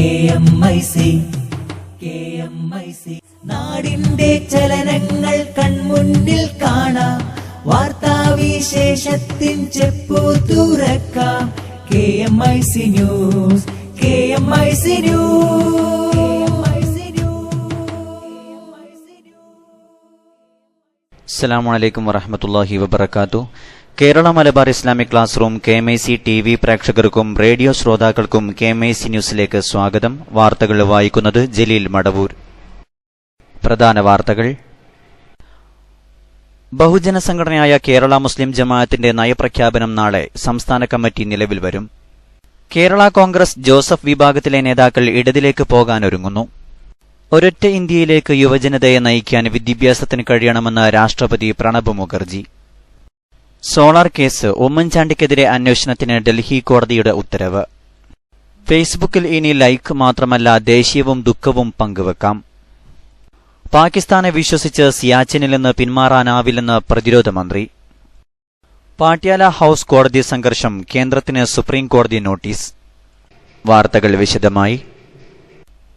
KMIC നാടിന്റെ ചലനങ്ങൾ കൺമുന്നിൽ കാണാം, വാർത്താവിശേഷത്തിൻ ചെപ്പു തുറക്കാം. KMIC news. അസ്സലാമു അലൈക്കും വറഹ്മത്തുള്ളാഹി വബറകാതുഹു. Kerala Malabar Islamic class room KMIC TV പ്രേക്ഷകർക്കും റേഡിയോ ശ്രോതാക്കൾക്കും KMIC ന്യൂസിലേക്ക് സ്വാഗതം. വാർത്തകൾ വായിക്കുന്നത് ജലീൽ മടവൂർ. പ്രധാന വാർത്തകൾ. ബഹുജന സംഘടനയായ കേരള മുസ്ലിം ജമാഅത്തിന്റെ നയപ്രഖ്യാപനം നാളെ. സംസ്ഥാന കമ്മിറ്റി നിലവിൽ വരും. കേരള കോൺഗ്രസ് ജോസഫ് വിഭാഗത്തിലെ നേതാക്കൾ ഇടതിലേക്ക് പോകാനൊരുങ്ങുന്നു. ഒരൊറ്റ ഇന്ത്യയിലേക്ക് യുവജനതയെ നയിക്കാൻ വിദ്യാഭ്യാസത്തിന് കഴിയണമെന്ന് രാഷ്ട്രപതി പ്രണബ് മുഖർജി. Solar case. ഉമ്മൻചാണ്ടിക്കെതിരെ അന്വേഷണത്തിന് ഡൽഹി കോടതിയുടെ ഉത്തരവ്. ഫേസ്ബുക്കിൽ ഇനി ലൈക്ക് മാത്രമല്ല, ദേഷ്യവും ദുഃഖവും പങ്കുവെക്കാം. പാകിസ്ഥാനെ വിശ്വസിച്ച് സിയാച്ചിനിൽ നിന്ന് പിന്മാറാനാവില്ലെന്ന് പ്രതിരോധ മന്ത്രി. പാട്യാല ഹൌസ് കോടതി സംഘർഷം. കേന്ദ്രത്തിന് സുപ്രീം കോടതി നോട്ടീസ്. വാർത്തകൾ വിശദമായി.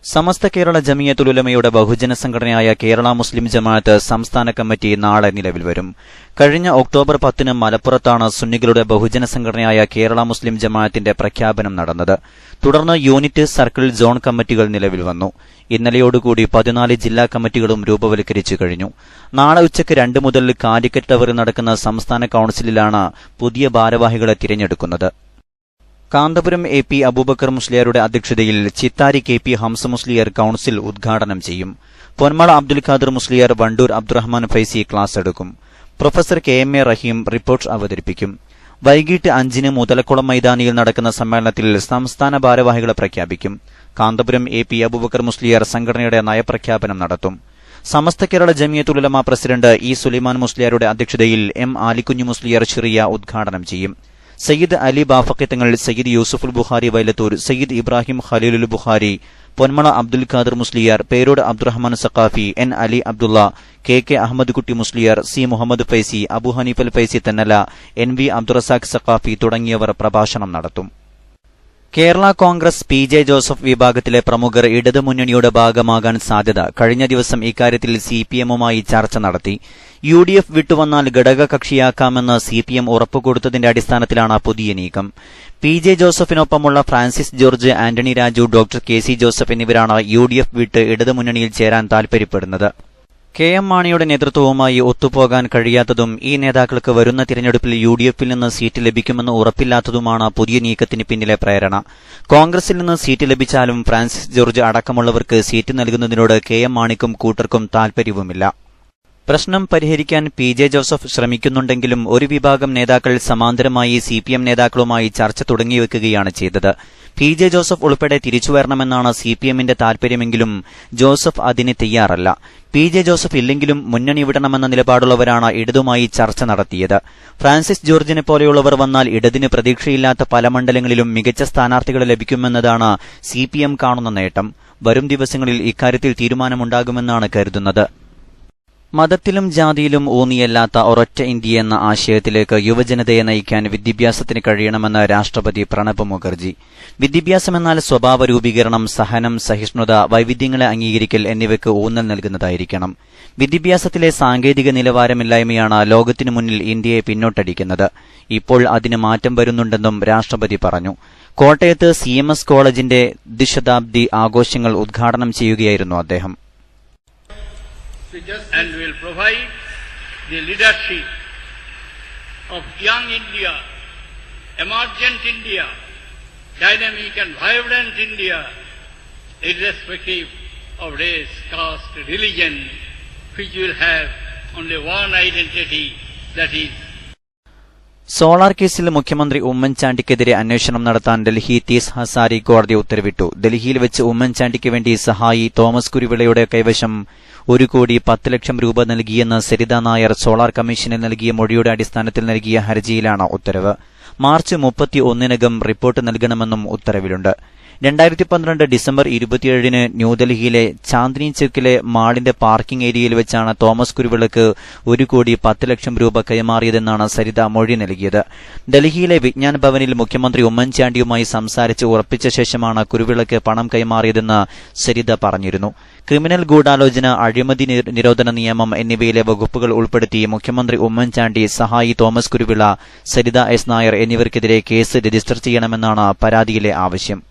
സമസ്ത കേരള ജമിയത്തുൽ ഉലമയുടെ ബഹുജന സംഘടനയായ കേരള മുസ്ലിം ജമാഅത്ത് സംസ്ഥാന കമ്മിറ്റി നാളെ നിലവിൽ വരും. കഴിഞ്ഞ ഒക്ടോബർ 10 മലപ്പുറത്താണ് സുന്നികളുടെ ബഹുജന സംഘടനയായ കേരള മുസ്ലിം ജമാഅത്തിന്റെ പ്രഖ്യാപനം നടന്നത്. തുടർന്ന് യൂണിറ്റ്, സർക്കിൾ, സോൺ കമ്മിറ്റികൾ നിലവിൽ വന്നു. ഇന്നലെയോടുകൂടി 14 ജില്ലാ കമ്മിറ്റികളും രൂപവൽക്കരിച്ചു കഴിഞ്ഞു. നാളെ ഉച്ചയ്ക്ക് 2 മുതൽ കാലിക്കറ്റ് ടവറിൽ നടക്കുന്ന സംസ്ഥാന കൌൺസിലിലാണ് പുതിയ ഭാരവാഹികളെ തിരഞ്ഞെടുക്കുന്നത്. കാന്തപുരം AP അബൂബക്കർ മുസ്ലിയാരുടെ അധ്യക്ഷതയിൽ ചിത്താരി KP ഹംസ മുസ്ലിയാർ കൌൺസിൽ ഉദ്ഘാടനം ചെയ്യും. പൊന്മള അബ്ദുൽ ഖാദർ മുസ്ലിയാർ, വണ്ടൂർ അബ്ദുറഹ്മാൻ ഫൈസി ക്ലാസ് എടുക്കും. പ്രൊഫസർ KMA റഹീം റിപ്പോർട്ട് അവതരിപ്പിക്കും. വൈകിട്ട് 5 മുതലക്കുളം മൈതാനിയിൽ നടക്കുന്ന സമ്മേളനത്തിൽ സംസ്ഥാന ഭാരവാഹികളെ പ്രഖ്യാപിക്കും. കാന്തപുരം AP അബൂബക്കർ മുസ്ലിയാർ സംഘടനയുടെ നയപ്രഖ്യാപനം നടത്തും. സമസ്ത കേരള ജമിയത്തുൽ ഉലമ പ്രസിഡന്റ് E സുലൈമാൻ മുസ്ലിയാരുടെ അധ്യക്ഷതയിൽ M ആലിക്കുഞ്ഞു മുസ്ലിയാർ ഷിറിയ ഉദ്ഘാടനം ചെയ്യും. സയ്യിദ് അലി ബാഫഖി തങ്ങൾ, സയ്യിദ് യൂസുഫുൽ ബുഖാരി വൈലത്തൂർ, സയ്യിദ് ഇബ്രാഹിം ഖലീലുൽ ബുഖാരി, പൊന്മള അബ്ദുൽ ഖാദർ മുസ്ലിയാർ, പേരോട് അബ്ദുറഹ്മാൻ സഖാഫി, N അലി അബ്ദുള്ള, KK അഹമ്മദ് കുട്ടി മുസ്ലിയാർ, C മുഹമ്മദ് ഫൈസി, അബു ഹനീഫൽ ഫൈസി തെന്നല, NV അബ്ദുറസാഖ് സഖാഫി തുടങ്ങിയവർ പ്രഭാഷണം നടത്തും. കേരള കോൺഗ്രസ് PJ ജോസഫ് വിഭാഗത്തിലെ പ്രമുഖർ ഇടതുമുന്നണിയുടെ ഭാഗമാകാൻ സാധ്യത. കഴിഞ്ഞ ദിവസം ഇക്കാര്യത്തിൽ CPM-മായി ചർച്ച നടത്തി. UDF വിട്ടുവന്നാൽ ഘടകകക്ഷിയാക്കാമെന്ന് CPM ഉറപ്പുകൊടുത്തതിന്റെ അടിസ്ഥാനത്തിലാണ് പുതിയ നീക്കം. PJ ജോസഫിനൊപ്പമുള്ള ഫ്രാൻസിസ് ജോർജ്, ആന്റണി രാജു, ഡോക്ടർ KC ജോസഫ് എന്നിവരാണ് UDF വിട്ട് ഇടതുമുന്നണിയിൽ ചേരാൻ താൽപര്യപ്പെടുന്നത്. KM മാണിയുടെ നേതൃത്വവുമായി ഒത്തുപോകാൻ കഴിയാത്തതും ഈ നേതാക്കൾക്ക് വരുന്ന തിരഞ്ഞെടുപ്പിൽ UDF-ൽ നിന്ന് സീറ്റ് ലഭിക്കുമെന്ന് ഉറപ്പില്ലാത്തതുമാണ് പുതിയ നീക്കത്തിന് പിന്നിലെ പ്രേരണ. കോൺഗ്രസിൽ നിന്ന് സീറ്റ് ലഭിച്ചാലും ഫ്രാൻസിസ് ജോർജ് അടക്കമുള്ളവർക്ക് സീറ്റ് നൽകുന്നതിനോട് KM മാണിക്കും കൂട്ടർക്കും താൽപര്യവുമില്ല. പ്രശ്നം പരിഹരിക്കാൻ PJ ജോസഫ് ശ്രമിക്കുന്നുണ്ടെങ്കിലും ഒരു വിഭാഗം നേതാക്കൾ സമാന്തരമായി CPM നേതാക്കളുമായി ചർച്ച തുടങ്ങിവെക്കുകയാണ് ചെയ്തത്. PJ ജോസഫ് ഉൾപ്പെടെ തിരിച്ചുവരണമെന്നാണ് CPM-ന്റെ താൽപര്യമെങ്കിലും ജോസഫ് അതിന് തയ്യാറല്ല. PJ ജോസഫ് ഇല്ലെങ്കിലും മുന്നണി വിടണമെന്ന നിലപാടുള്ളവരാണ് ഇടതുമായി ചർച്ച നടത്തിയത്. ഫ്രാൻസിസ് ജോർജിനെ പോലെയുള്ളവർ വന്നാൽ ഇടതിന് പ്രതീക്ഷയില്ലാത്ത പല മണ്ഡലങ്ങളിലും മികച്ച സ്ഥാനാർത്ഥികളെ ലഭിക്കുമെന്നതാണ് CPM കാണുന്ന നേട്ടം. വരും ദിവസങ്ങളിൽ ഇക്കാര്യത്തിൽ തീരുമാനമുണ്ടാകുമെന്നാണ് കരുതുന്നത്. മതത്തിലും ജാതിയിലും ഊന്നിയല്ലാത്ത ഒരൊറ്റ ഇന്ത്യ എന്ന ആശയത്തിലേക്ക് യുവജനതയെ നയിക്കാൻ വിദ്യാഭ്യാസത്തിന് കഴിയണമെന്ന് രാഷ്ട്രപതി പ്രണബ് മുഖർജി. വിദ്യാഭ്യാസമെന്നാൽ സ്വഭാവ രൂപീകരണം, സഹനം, സഹിഷ്ണുത, വൈവിധ്യങ്ങളെ അംഗീകരിക്കൽ എന്നിവയ്ക്ക് ഊന്നൽ നൽകുന്നതായിരിക്കണം. വിദ്യാഭ്യാസത്തിലെ സാങ്കേതിക നിലവാരമില്ലായ്മയാണ് ലോകത്തിനു മുന്നിൽ ഇന്ത്യയെ പിന്നോട്ടടിക്കുന്നത്. ഇപ്പോൾ അതിന് മാറ്റം വരുന്നുണ്ടെന്നും രാഷ്ട്രപതി പറഞ്ഞു. കോട്ടയത്ത് CMS കോളേജിന്റെ ദ്വിശതാബ്ദി ആഘോഷങ്ങൾ ഉദ്ഘാടനം ചെയ്യുകയായിരുന്നു അദ്ദേഹം. And will provide the leadership of young India, emergent India, dynamic and vibrant India, irrespective of race, caste, religion, which will have only one identity, that is solar കേസിൽ മുഖ്യമന്ത്രി ഉമ്മൻചാണ്ടിക്കെതിരെ അന്വേഷണം നടത്താൻ ഡൽഹി തീസ് ഹസാരി കോടതി ഉത്തരവിട്ടു. ഡൽഹിയിൽ വെച്ച് ഉമ്മൻചാണ്ടിക്ക് വേണ്ടി സഹായി തോമസ് കുരുവിളയുടെ കൈവശം 1,10,00,000 രൂപ നൽകിയെന്ന് സരിത നായർ സോളാർ കമ്മീഷന് നൽകിയ മൊഴിയുടെ അടിസ്ഥാനത്തിൽ നൽകിയ ഹർജിയിലാണ് ഉത്തരവ്. മാർച്ച് 31-നകം റിപ്പോർട്ട് നൽകണമെന്നും ഉത്തരവിലുണ്ട്. 2012 ഡിസംബർ 27 ന്യൂഡൽഹിയിലെ ചാന്ദിനി ചൌക്കിലെ മാളിന്റെ പാർക്കിംഗ് ഏരിയയിൽ വെച്ചാണ് തോമസ് കുരുവിളക്ക് 1,10,00,000 രൂപ കൈമാറിയതെന്നാണ് സരിത മൊഴി നൽകിയത്. ഡൽഹിയിലെ വിജ്ഞാൻ ഭവനിൽ മുഖ്യമന്ത്രി ഉമ്മൻചാണ്ടിയുമായി സംസാരിച്ച് ഉറപ്പിച്ച ശേഷമാണ് കുരുവിളക്ക് പണം കൈമാറിയതെന്ന് സരിത പറഞ്ഞിരുന്നു. ക്രിമിനൽ ഗൂഢാലോചന, അഴിമതി നിരോധന നിയമം എന്നിവയിലെ വകുപ്പുകൾ ഉൾപ്പെടുത്തി മുഖ്യമന്ത്രി ഉമ്മൻചാണ്ടി, സഹായി തോമസ് കുരുവിള, സരിത എസ് നായർ എന്നിവർക്കെതിരെ കേസ് രജിസ്റ്റർ ചെയ്യണമെന്നാണ് പരാതിയിലെ ആവശ്യം.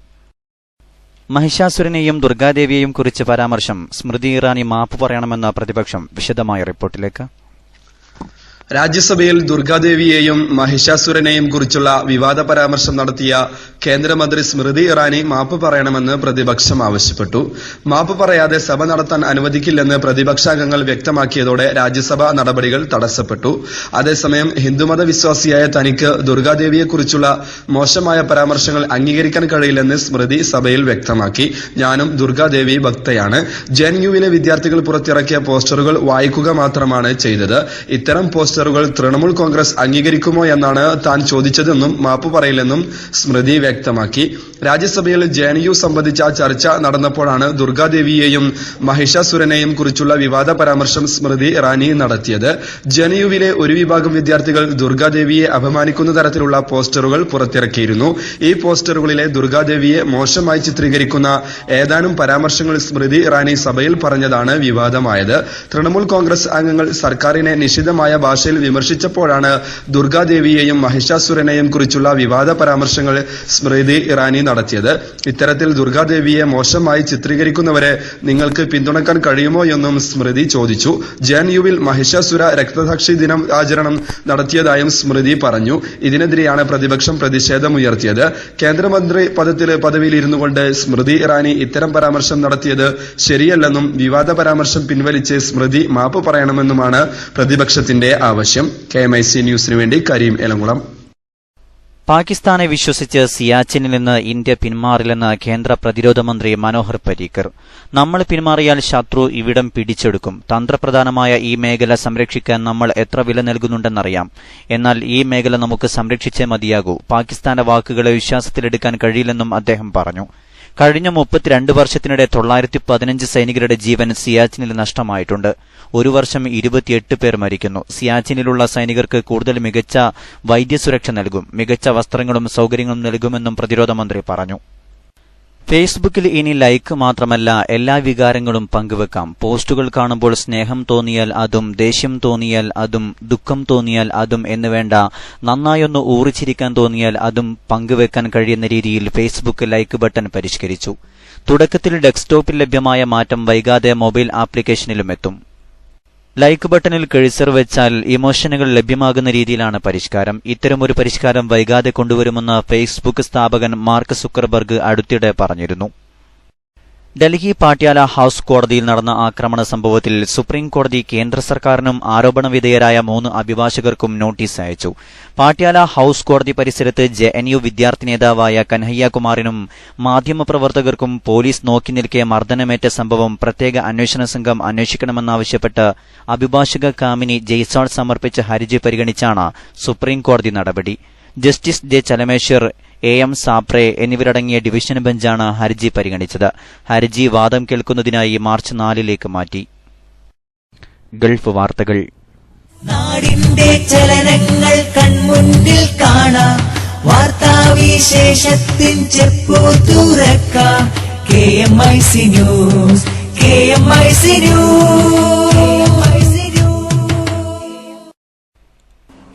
മഹിഷാസുരനെയും ദുർഗാദേവിയെയും കുറിച്ച് പരാമർശം, സ്മൃതി ഇറാനി മാപ്പ് പറയണമെന്ന പ്രതിപക്ഷം. വിശദമായ റിപ്പോർട്ടിലേക്ക്. രാജ്യസഭയിൽ ദുർഗാദേവിയെയും മഹിഷാസുരനെയും കുറിച്ചുള്ള വിവാദ പരാമർശം നടത്തിയ കേന്ദ്രമന്ത്രി സ്മൃതി ഇറാനി മാപ്പ് പറയണമെന്ന് പ്രതിപക്ഷം ആവശ്യപ്പെട്ടു. മാപ്പ് പറയാതെ സഭ നടത്താൻ അനുവദിക്കില്ലെന്ന് പ്രതിപക്ഷാംഗങ്ങൾ വ്യക്തമാക്കിയതോടെ രാജ്യസഭാ നടപടികൾ തടസ്സപ്പെട്ടു. അതേസമയം ഹിന്ദുമത വിശ്വാസിയായ തനിക്ക് ദുർഗാദേവിയെക്കുറിച്ചുള്ള മോശമായ പരാമർശങ്ങൾ അംഗീകരിക്കാൻ കഴിയില്ലെന്ന് സ്മൃതി സഭയിൽ വ്യക്തമാക്കി. ഞാനും ദുർഗാദേവി ഭക്തയാണ്. ജെഎൻയുവിലെ വിദ്യാർത്ഥികൾ പുറത്തിറക്കിയ പോസ്റ്ററുകൾ വായിക്കുക മാത്രമാണ് ചെയ്തത്. ഇത്തരം പോസ്റ്ററുകൾ തൃണമൂൽ കോൺഗ്രസ് അംഗീകരിക്കുമോ എന്നാണ് താൻ ചോദിച്ചതെന്നും മാപ്പ് പറയില്ലെന്നും സ്മൃതി വ്യക്തമാക്കി. രാജ്യസഭയിൽ ജെഎൻയു സംബന്ധിച്ച ചർച്ച നടന്നപ്പോഴാണ് ദുർഗാദേവിയെയും മഹിഷാസുരനെയും കുറിച്ചുള്ള വിവാദ പരാമർശം സ്മൃതി ഇറാനി നടത്തിയത്. ജെഎൻയുവിലെ ഒരു വിഭാഗം വിദ്യാർത്ഥികൾ ദുർഗാദേവിയെ അപമാനിക്കുന്ന തരത്തിലുള്ള പോസ്റ്ററുകൾ പുറത്തിറക്കിയിരുന്നു. ഈ പോസ്റ്ററുകളിലെ ദുർഗാദേവിയെ മോശമായി ചിത്രീകരിക്കുന്ന ഏതാനും പരാമർശങ്ങൾ സ്മൃതി ഇറാനി സഭയിൽ പറഞ്ഞതാണ് വിവാദമായത്. തൃണമൂൽ കോൺഗ്രസ് അംഗങ്ങൾ സർക്കാരിനെ നിശിതമായ ഭാഷയിൽ വിമർശിച്ചപ്പോഴാണ് ദുർഗാദേവിയെയും മഹിഷാസുരനെയും കുറിച്ചുള്ള വിവാദ പരാമർശങ്ങൾ സ്മൃതി ഇറാനി നടത്തിയത്. ഇത്തരത്തിൽ ദുർഗാദേവിയെ മോശമായി ചിത്രീകരിക്കുന്നവരെ നിങ്ങൾക്ക് പിന്തുണക്കാൻ കഴിയുമോ എന്നും സ്മൃതി ചോദിച്ചു. ജെഎൻയുവിൽ മഹിഷാസുര രക്തസാക്ഷി ദിനം ആചരണം നടത്തിയതായും സ്മൃതി പറഞ്ഞു. ഇതിനെതിരെയാണ് പ്രതിപക്ഷം പ്രതിഷേധമുയർത്തിയത്. കേന്ദ്രമന്ത്രി പദവിയിൽ ഇരുന്നുകൊണ്ട് സ്മൃതി ഇറാനി ഇത്തരം പരാമർശം നടത്തിയത് ശരിയല്ലെന്നും വിവാദ പരാമർശം പിൻവലിച്ച് സ്മൃതി മാപ്പ് പറയണമെന്നുമാണ് പ്രതിപക്ഷത്തിന്റെ ആവശ്യം. KMIC ന്യൂസിനു വേണ്ടി കരീം എലങ്കുളം. പാകിസ്ഥാനെ വിശ്വസിച്ച് സിയാച്ചിനിൽ നിന്ന് ഇന്ത്യ പിന്മാറില്ലെന്ന് കേന്ദ്ര പ്രതിരോധ മന്ത്രി മനോഹർ പരീക്കർ. നമ്മൾ പിന്മാറിയാൽ ശത്രു ഇവിടം പിടിച്ചെടുക്കും. തന്ത്രപ്രധാനമായ ഈ മേഖല സംരക്ഷിക്കാൻ നമ്മൾ എത്ര വില നൽകുന്നുണ്ടെന്നറിയാം. എന്നാൽ ഈ മേഖല നമുക്ക് സംരക്ഷിച്ചേ മതിയാകൂ. പാകിസ്ഥാന്റെ വാക്കുകളെ വിശ്വാസത്തിലെടുക്കാൻ കഴിയില്ലെന്നും അദ്ദേഹം പറഞ്ഞു. കഴിഞ്ഞ 32 വർഷത്തിനിടെ 915 സൈനികരുടെ ജീവൻ സിയാച്ചിനിൽ നഷ്ടമായിട്ടുണ്ട്. ഒരു വർഷം 28 പേർ മരിക്കുന്നു. സിയാച്ചിനിലുള്ള സൈനികർക്ക് കൂടുതൽ മികച്ച വൈദ്യസുരക്ഷ നൽകും, മികച്ച വസ്ത്രങ്ങളും സൌകര്യങ്ങളും നൽകുമെന്നും പ്രതിരോധ മന്ത്രി പറഞ്ഞു. ഫേസ്ബുക്കിൽ ഇനി ലൈക്ക് മാത്രമല്ല, എല്ലാ വികാരങ്ങളും പങ്കുവെക്കാം. പോസ്റ്റുകൾ കാണുമ്പോൾ സ്നേഹം തോന്നിയാൽ അതും, ദേഷ്യം തോന്നിയാൽ അതും, ദുഃഖം തോന്നിയാൽ അതും എന്നുവേണ്ട, നന്നായൊന്ന് ഊറിച്ചിരിക്കാൻ തോന്നിയാൽ അതും പങ്കുവെക്കാൻ കഴിയുന്ന രീതിയിൽ ഫേസ്ബുക്ക് ലൈക്ക് ബട്ടൺ പരിഷ്കരിച്ചു. തുടക്കത്തിൽ ഡെസ്ക്ടോപ്പിൽ ലഭ്യമായ മാറ്റം വൈകാതെ മൊബൈൽ ആപ്ലിക്കേഷനിലും എത്തും. ലൈക്ക് ബട്ടണിൽ കഴ്സർ വെച്ചാൽ ഇമോഷനുകൾ ലഭ്യമാകുന്ന രീതിയിലാണ് പരിഷ്കാരം. ഇത്തരമൊരു പരിഷ്കാരം വൈകാതെ കൊണ്ടുവരുമെന്ന് ഫേസ്ബുക്ക് സ്ഥാപകൻ മാർക്ക് സുക്കർബർഗ് അടുത്തിടെ പറഞ്ഞിരുന്നു. ഡൽഹി പാട്യാല ഹൌസ് കോടതിയിൽ നടന്ന ആക്രമണ സംഭവത്തിൽ സുപ്രീം കോടതി കേന്ദ്ര സർക്കാരിനും ആരോപണവിധേയരായ 3 അഭിഭാഷകർക്കും നോട്ടീസ് അയച്ചു. പാട്യാല ഹൌസ് കോടതി പരിസരത്ത് ജെഎൻയു വിദ്യാർത്ഥി നേതാവായ കൻഹയ്യകുമാറിനും മാധ്യമപ്രവർത്തകർക്കും പോലീസ് നോക്കി നിൽക്കെ മർദ്ദനമേറ്റ സംഭവം പ്രത്യേക അന്വേഷണ സംഘം അന്വേഷിക്കണമെന്നാവശ്യപ്പെട്ട് അഭിഭാഷക കാമിനി ജയ്സ്വാൾ സമർപ്പിച്ച ഹർജി പരിഗണിച്ചാണ് സുപ്രീം കോടതി നടപടി. Justice J Chelameswar, AM Sapre എന്നിവരടങ്ങിയ ഡിവിഷൻ ബെഞ്ചാണ് ഹർജി പരിഗണിച്ചത്. ഹർജി വാദം കേൾക്കുന്നതിനായി മാർച്ച് 4 മാറ്റി. ഗൾഫ് വാർത്തകൾ. നാടിന്റെ ചലനങ്ങൾ കൺമുന്നിൽ കാണാം, വാർത്താവിശേഷത്തിൻ ചെപ്പു തുറക്കാം. KMIC news, KMIC news.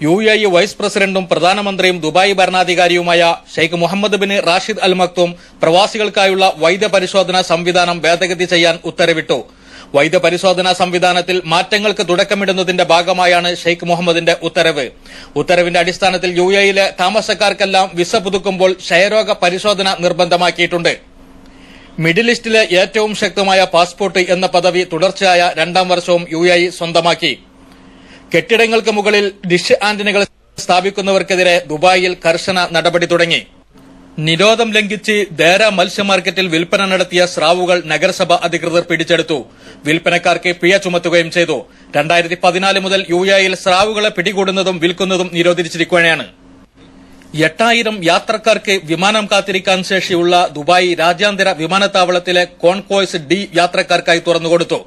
UAE vice പ്രസിഡന്റും പ്രധാനമന്ത്രിയും ദുബായ് ഭരണാധികാരിയുമായ Sheikh Mohammed bin Rashid Al Maktoum പ്രവാസികൾക്കായുള്ള വൈദ്യപരിശോധനാ സംവിധാനം ഭേദഗതി ചെയ്യാൻ ഉത്തരവിട്ടു. വൈദ്യപരിശോധനാ സംവിധാനത്തിൽ മാറ്റങ്ങൾക്ക് തുടക്കമിടുന്നതിന്റെ ഭാഗമായാണ് ഷെയ്ഖ് മുഹമ്മദിന്റെ ഉത്തരവ്. ഉത്തരവിന്റെ അടിസ്ഥാനത്തിൽ UAEയിലെ താമസക്കാർക്കെല്ലാം വിസ പുതുക്കുമ്പോൾ ക്ഷയരോഗ പരിശോധന നിർബന്ധമാക്കിയിട്ടുണ്ട്. മിഡിൽ ഈസ്റ്റിലെ ഏറ്റവും ശക്തമായ പാസ്പോർട്ട് എന്ന പദവി തുടർച്ചയായ 2ാം വർഷവും UAE സ്വന്തമാക്കി. കെട്ടിടങ്ങൾക്ക് മുകളിൽ ഡിഷ് ആന്റിനകൾ സ്ഥാപിക്കുന്നവർക്കെതിരെ ദുബായിൽ കർശന നടപടി തുടങ്ങി. നിരോധം ലംഘിച്ച് ദേര മത്സ്യ മാർക്കറ്റിൽ വിൽപ്പന നടത്തിയ സ്രാവുകൾ നഗരസഭ അധികൃതർ പിടിച്ചെടുത്തു. വിൽപ്പനക്കാർക്ക് പിഴ ചുമത്തുകയും ചെയ്തു. 2014 മുതൽ UAEയിൽ സ്രാവുകളെ പിടികൂടുന്നതും വിൽക്കുന്നതും നിരോധിച്ചിരിക്കുകയാണ്. 8,000 യാത്രക്കാർക്ക് വിമാനം കാത്തിരിക്കാൻ ശേഷിയുള്ള ദുബായ് രാജ്യാന്തര വിമാനത്താവളത്തിലെ കോൺകോഴ്സ് ഡി യാത്രക്കാർക്കായി തുറന്നുകൊടുത്തു.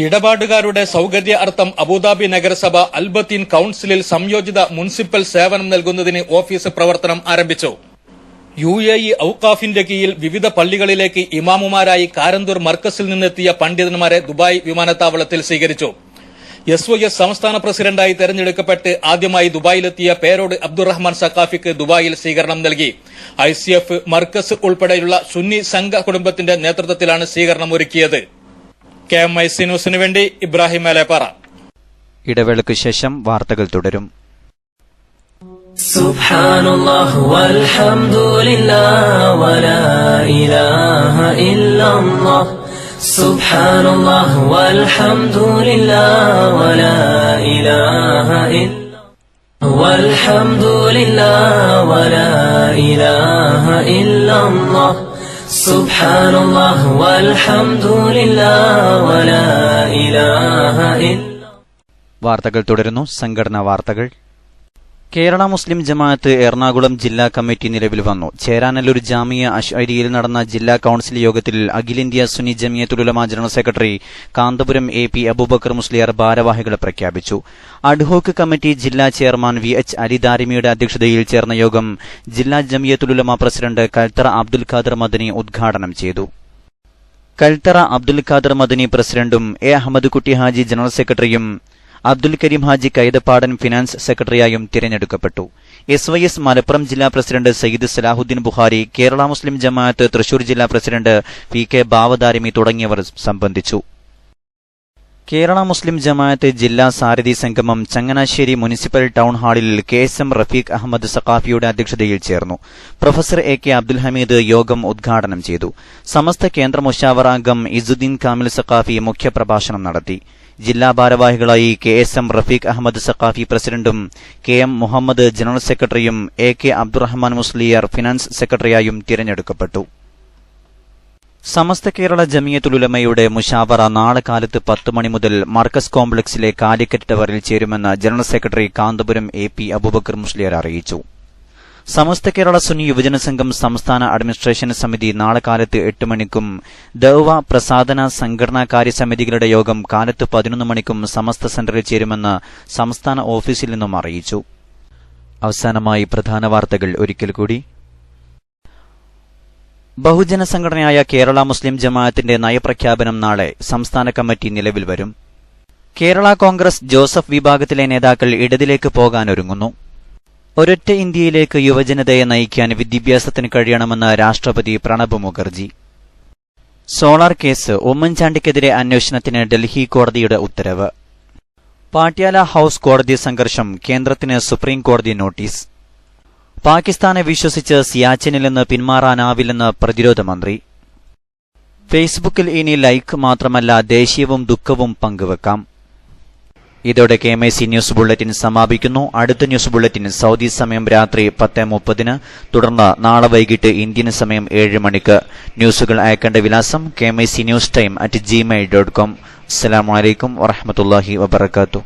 ഇടപാടുകാരുടെ സൌകര്യ അർത്ഥം അബുദാബി നഗരസഭ അൽബത്തീൻ കൌൺസിലിൽ സംയോജിത മുനിസിപ്പൽ സേവനം നൽകുന്നതിന് ഓഫീസ് പ്രവർത്തനം ആരംഭിച്ചു. UAE ഔഖാഫിന്റെ കീഴിൽ വിവിധ പള്ളികളിലേക്ക് ഇമാമുമാരായി കാരന്തൂർ മർക്കസിൽ നിന്നെത്തിയ പണ്ഡിതന്മാരെ ദുബായ് വിമാനത്താവളത്തിൽ സ്വീകരിച്ചു. SYS സംസ്ഥാന പ്രസിഡന്റായി തെരഞ്ഞെടുക്കപ്പെട്ട് ആദ്യമായി ദുബായിലെത്തിയ പേരോട് അബ്ദുറഹ്മാൻ സഖാഫിക്ക് ദുബായിൽ സ്വീകരണം നൽകി. ICF മർക്കസ് ഉൾപ്പെടെയുള്ള സുന്നി സംഘ കുടുംബത്തിന്റെ നേതൃത്വത്തിലാണ് സ്വീകരണം ഒരുക്കിയത്. KMIC ന്യൂസിനു വേണ്ടി ഇബ്രാഹിം മേലേപ്പാറ. ഇടവേളയ്ക്ക് ശേഷം വാർത്തകൾ തുടരും. സുബ്ഹാനല്ലാഹ് വൽഹംദുലില്ലാഹ് വലാ ഇലാഹ ഇല്ലല്ലാഹ് സുബ്ഹാനല്ലാഹ് വൽഹംദുലില്ലാഹ് വലാ ഇലാഹ ഇല്ലല്ലാഹ് വൽഹംദുലില്ലാഹ് വലാ ഇലാഹ ഇല്ലല്ലാഹ് സുബ്ഹാനല്ലാഹ് വൽഹംദുലില്ലാഹ് വലാ ഇലാഹ ഇല്ലല്ലാഹ്. വാർത്തകൾ തുടരുന്നു. സംഘടനാ വാർത്തകൾ. കേരള മുസ്ലിം ജമാഅത്ത് എറണാകുളം ജില്ലാ കമ്മിറ്റി നിലവിൽ വന്നു. ചേരാനല്ലൂർ ജാമിയ അഷ്അരിയിൽ നടന്ന ജില്ലാ കൌൺസിൽ യോഗത്തിൽ അഖിലേന്ത്യാ Sunni Jamiyyathul Ulama general secretary Kanthapuram AP Abubakar Musliyar ഭാരവാഹികളെ പ്രഖ്യാപിച്ചു. അഡ്ഹോക്ക് കമ്മിറ്റി ജില്ലാ ചെയർമാൻ VH അലിദാരിമിയുടെ അധ്യക്ഷതയിൽ ചേർന്ന യോഗം ജില്ലാ ജമിയത്തുൽ ഉലമ പ്രസിഡന്റ് കൽത്തറ അബ്ദുൽ ഖാദർ മദനി ഉദ്ഘാടനം ചെയ്തു. കൽത്തറ അബ്ദുൽ ഖാദർ മദനി പ്രസിഡന്റും അഹമ്മദ് കുട്ടി ഹാജി ജനറൽ സെക്രട്ടറിയും അബ്ദുൽ കരീം ഹാജി കൈതപ്പാടൻ ഫിനാൻസ് സെക്രട്ടറിയായും തിരഞ്ഞെടുക്കപ്പെട്ടു. SYS മലപ്പുറം ജില്ലാ പ്രസിഡന്റ് സയ്യിദ് സലാഹുദ്ദീൻ ബുഖാരി, കേരള മുസ്ലിം ജമാഅത്ത് തൃശൂർ ജില്ലാ പ്രസിഡന്റ് PK ബാവദാരിമി തുടങ്ങിയവർ സംബന്ധിച്ചു. കേരള മുസ്ലിം ജമാഅത്ത് ജില്ലാ സാരഥി സംഗമം ചങ്ങനാശ്ശേരി മുനിസിപ്പൽ ടൌൺ ഹാളിൽ KSM റഫീഖ് അഹമ്മദ് സഖാഫിയുടെ അധ്യക്ഷതയിൽ ചേർന്നു. പ്രൊഫസർ AK അബ്ദുൽ ഹമീദ് യോഗം ഉദ്ഘാടനം ചെയ്തു. സമസ്ത കേന്ദ്ര മുശാവറ അംഗം ഇസുദ്ദീൻ കാമിൽ സഖാഫി മുഖ്യപ്രഭാഷണം നടത്തി. ജില്ലാ ഭാരവാഹികളായി KSM റഫീഖ് അഹമ്മദ് സഖാഫി പ്രസിഡന്റും KM മുഹമ്മദ് ജനറൽ സെക്രട്ടറിയും AK അബ്ദുറഹ്മാൻ മുസ്ലിയാർ ഫിനാൻസ് സെക്രട്ടറിയായും തിരഞ്ഞെടുക്കപ്പെട്ടു. സമസ്ത കേരള ജമിയത്തുൽ ഉലമയുടെ മുശാവറ നാളെ കാലത്ത് 10 മണി മുതൽ മർക്കസ് കോംപ്ലക്സിലെ കാലിക്കറ്റ് ടവറിൽ ചേരുമെന്ന് general secretary Kanthapuram AP Abubakar Musliyar അറിയിച്ചു. സമസ്ത കേരള സുന്നി യുവജന സംഘം സംസ്ഥാന അഡ്മിനിസ്ട്രേഷൻ സമിതി നാളെ കാലത്ത് 8 മണിക്കും ദഅ്വ പ്രസാദന സംഘടനാ കാര്യസമിതികളുടെ യോഗം കാലത്ത് 11 മണിക്കും സമസ്ത സെന്ററിൽ ചേരുമെന്ന് സംസ്ഥാന ഓഫീസിൽ നിന്നും അറിയിച്ചു. അവസാനമായി പ്രധാന വാർത്തകൾ ഒരിക്കൽ കൂടി. ബഹുജന സംഘടനയായ കേരള മുസ്ലിം ജമാഅത്തിന്റെ നയപ്രഖ്യാപനം നാളെ സംസ്ഥാന കമ്മിറ്റി നിലവിൽ വരും. കേരള കോൺഗ്രസ് ജോസഫ് വിഭാഗത്തിലെ നേതാക്കൾ ഇടതിലേക്ക് പോകാനൊരുങ്ങുന്നു. ഒരൊറ്റ ഇന്ത്യയിലേക്ക് യുവജനതയെ നയിക്കാൻ വിദ്യാഭ്യാസത്തിന് കഴിയണമെന്ന് രാഷ്ട്രപതി പ്രണബ് മുഖർജി. സോളാർ കേസ് ഉമ്മൻചാണ്ടിക്കെതിരെ അന്വേഷണത്തിന് ഡൽഹി കോടതിയുടെ ഉത്തരവ്. പാട്യാല ഹൌസ് കോടതി സംഘർഷം, കേന്ദ്രത്തിന് സുപ്രീം കോടതി നോട്ടീസ്. പാകിസ്ഥാനെ വിശ്വസിച്ച് സിയാച്ചിനിൽ നിന്ന് പിന്മാറാനാവില്ലെന്ന് പ്രതിരോധ മന്ത്രി. ഫേസ്ബുക്കിൽ ഇനി ലൈക്ക് മാത്രമല്ല ദേശീയവും ദുഃഖവും പങ്കുവെക്കാം. ഇതോടെ KMIC ന്യൂസ് ബുള്ളറ്റിൻ സമാപിക്കുന്നു. അടുത്ത ന്യൂസ് ബുള്ളറ്റിൻ സൗദി സമയം രാത്രി 10:30, തുടർന്ന് നാളെ വൈകിട്ട് ഇന്ത്യൻ സമയം 7 മണിക്ക്. ന്യൂസുകൾ അയക്കേണ്ട വിലാസം KMIC newstime@gmail.com. അസ്സലാമു അലൈക്കും വറഹ്മത്തുള്ളാഹി വബറകാതുഹു.